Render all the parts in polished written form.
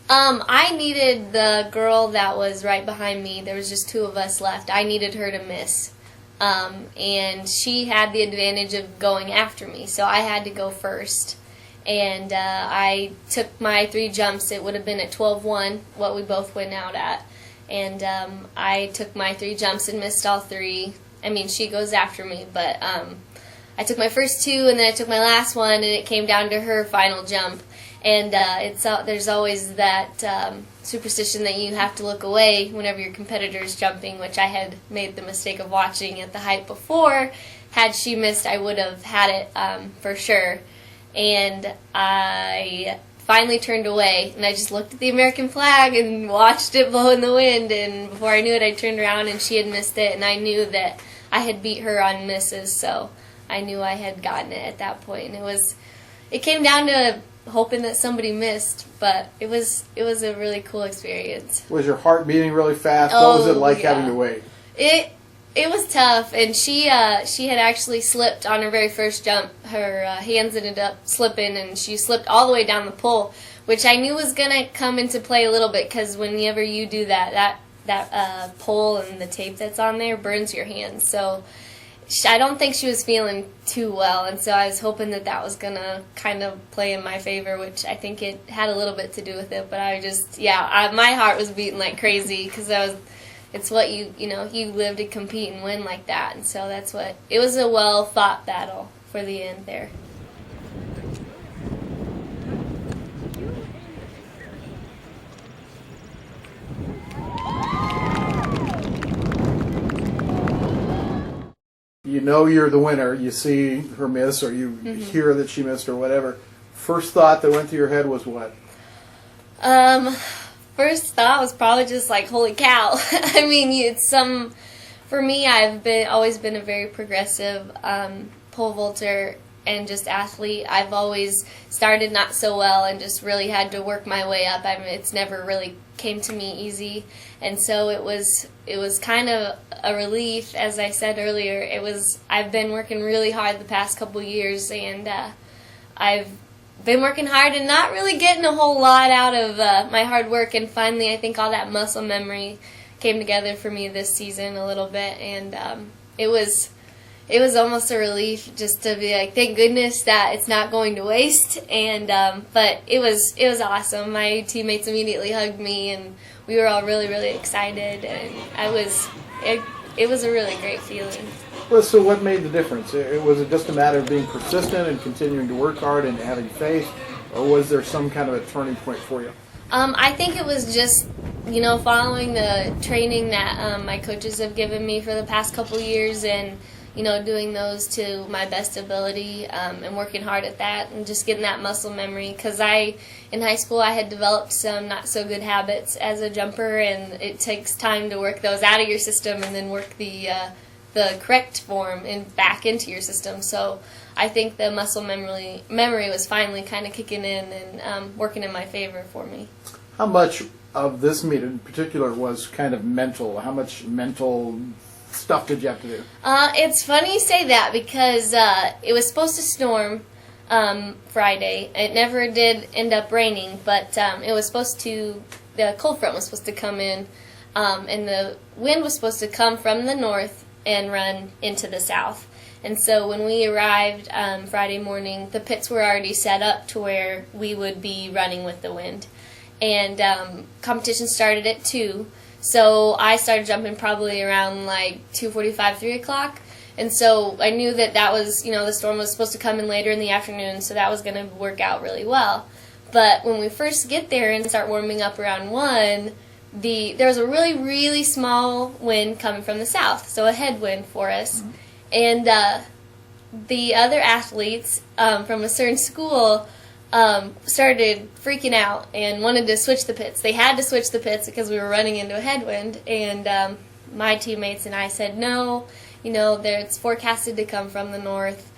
I needed the girl that was right behind me. There was just two of us left. I needed her to miss. And she had the advantage of going after me, so I had to go first. And I took my 3 jumps. It would have been at 12-1, what we both went out at. And I took my 3 jumps and missed all 3. I mean, she goes after me, but I took my first 2, and then I took my last one, and it came down to her final jump. And there's always that superstition that you have to look away whenever your competitor's jumping, which I had made the mistake of watching at the height before. Had she missed, I would have had it for sure. And I finally turned away, and I just looked at the American flag and watched it blow in the wind, and before I knew it, I turned around and she had missed it, and I knew that I had beat her on misses, so I knew I had gotten it at that point. And it came down to hoping that somebody missed, but it was a really cool experience. Was your heart beating really fast? What was it like having to wait? It was tough, and she had actually slipped on her very first jump. Her hands ended up slipping, and she slipped all the way down the pole, which I knew was going to come into play a little bit, because whenever you do that pole and the tape that's on there burns your hands. So I don't think she was feeling too well, and so I was hoping that was going to kind of play in my favor, which I think it had a little bit to do with it. But my heart was beating like crazy, because it's what you live to compete and win like that, and so it was a well-fought battle for the end there. You know you're the winner. You see her miss, or you hear that she missed, or whatever. First thought that went through your head was what? First thought was probably just like, holy cow. I mean, for me, I've always been a very progressive pole vaulter and just athlete. I've always started not so well and just really had to work my way up. I mean, it's never really came to me easy, and so it was kind of a relief. As I said earlier, I've been working really hard the past couple years, and I've been working hard and not really getting a whole lot out of my hard work, and finally I think all that muscle memory came together for me this season a little bit, and it was almost a relief just to be like, thank goodness that it's not going to waste. And but it was awesome. My teammates immediately hugged me, and we were all really, really excited, and it was a really great feeling. Well, so what made the difference? Was it just a matter of being persistent and continuing to work hard and having faith, or was there some kind of a turning point for you? I think it was just, following the training that my coaches have given me for the past couple years, and doing those to my best ability, and working hard at that, and just getting that muscle memory. Because in high school, I had developed some not so good habits as a jumper, and it takes time to work those out of your system and then work the correct form and back into your system. So I think the muscle memory was finally kind of kicking in and working in my favor for me. How much of this meet in particular was kind of mental? How much mental stuff did you have to do? It's funny you say that, because it was supposed to storm Friday. It never did end up raining, but it was supposed to. The cold front was supposed to come in, and the wind was supposed to come from the north and run into the south. And so when we arrived Friday morning, the pits were already set up to where we would be running with the wind. And competition started at 2. So I started jumping probably around like 2:45, 3 o'clock. And so I knew that was, the storm was supposed to come in later in the afternoon, so that was going to work out really well. But when we first get there and start warming up around 1, there was a really, really small wind coming from the south, so a headwind for us. Mm-hmm. And the other athletes from a certain school started freaking out and wanted to switch the pits. They had to switch the pits because we were running into a headwind, and my teammates and I said, no, it's forecasted to come from the north.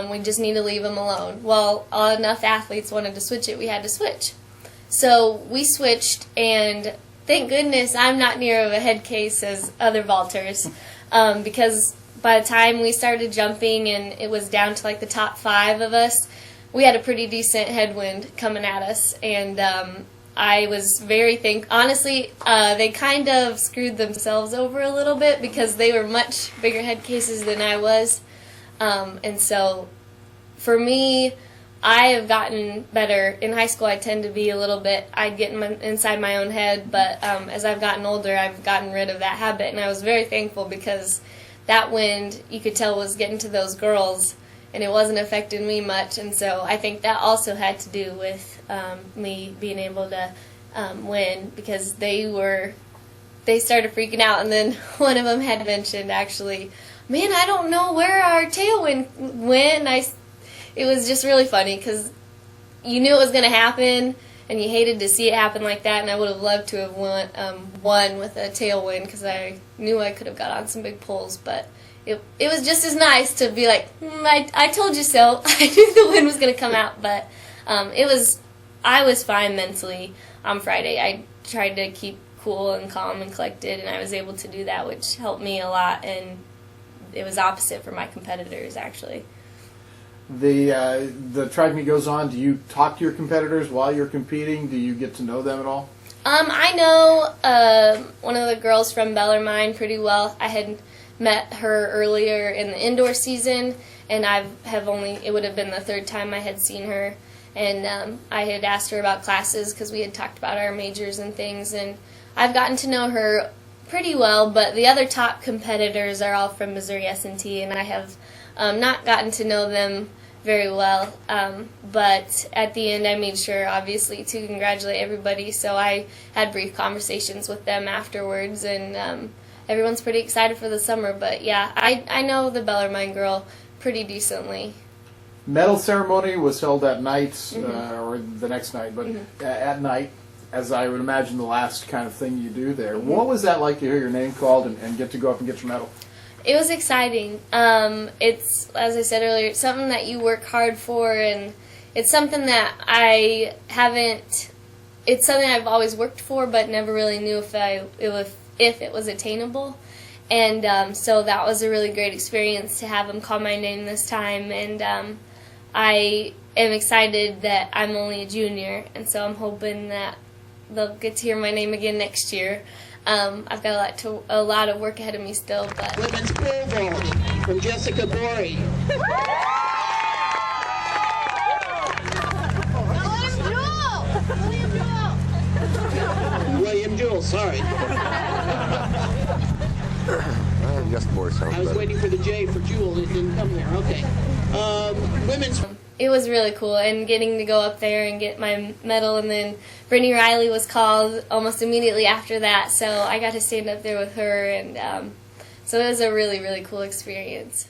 We just need to leave them alone. Well, enough athletes wanted to switch it, we had to switch. So we switched, and thank goodness I'm not near of a head case as other vaulters, because by the time we started jumping and it was down to like the top 5 of us, we had a pretty decent headwind coming at us, and I was very honestly, they kind of screwed themselves over a little bit because they were much bigger head cases than I was. And so for me, I have gotten better. In high school, I tend to be a little bit, I'd get inside my own head, but as I've gotten older, I've gotten rid of that habit, and I was very thankful because that wind, you could tell, was getting to those girls, and it wasn't affecting me much, and so I think that also had to do with me being able to win, because they started freaking out, and then one of them had mentioned, actually, man, I don't know where our tailwind went. It was just really funny because you knew it was going to happen, and you hated to see it happen like that, and I would have loved to have won with a tailwind because I knew I could have got on some big pulls, but it was just as nice to be like, I told you so. I knew the wind was going to come out, but I was fine mentally on Friday. I tried to keep cool and calm and collected, and I was able to do that, which helped me a lot, and it was opposite for my competitors, actually. The track meet goes on. Do you talk to your competitors while you're competing? Do you get to know them at all? I know one of the girls from Bellarmine pretty well. I had met her earlier in the indoor season, and it would have been the third time I had seen her. And I had asked her about classes because we had talked about our majors and things, and I've gotten to know her pretty well, but the other top competitors are all from Missouri S&T, and I have not gotten to know them very well, but at the end I made sure, obviously, to congratulate everybody, so I had brief conversations with them afterwards, and everyone's pretty excited for the summer, but yeah, I know the Bellarmine girl pretty decently. Medal ceremony was held at night, or the next night, but at night, as I would imagine the last kind of thing you do there. What was that like to hear your name called and get to go up and get your medal? It was exciting. It's, as I said earlier, it's something that you work hard for, and it's something that it's something I've always worked for, but never really knew if it was attainable. And so that was a really great experience to have them call my name this time, and I am excited that I'm only a junior, and so I'm hoping that they'll get to hear my name again next year. I've got a lot of work ahead of me still, but women's pole vault from Jessica Borey. William Jewell, sorry. Just more so. I was waiting for the J for Jewel. It didn't come there. Okay. Women's. It was really cool, and getting to go up there and get my medal, and then Brittany Riley was called almost immediately after that, so I got to stand up there with her, and so it was a really, really cool experience.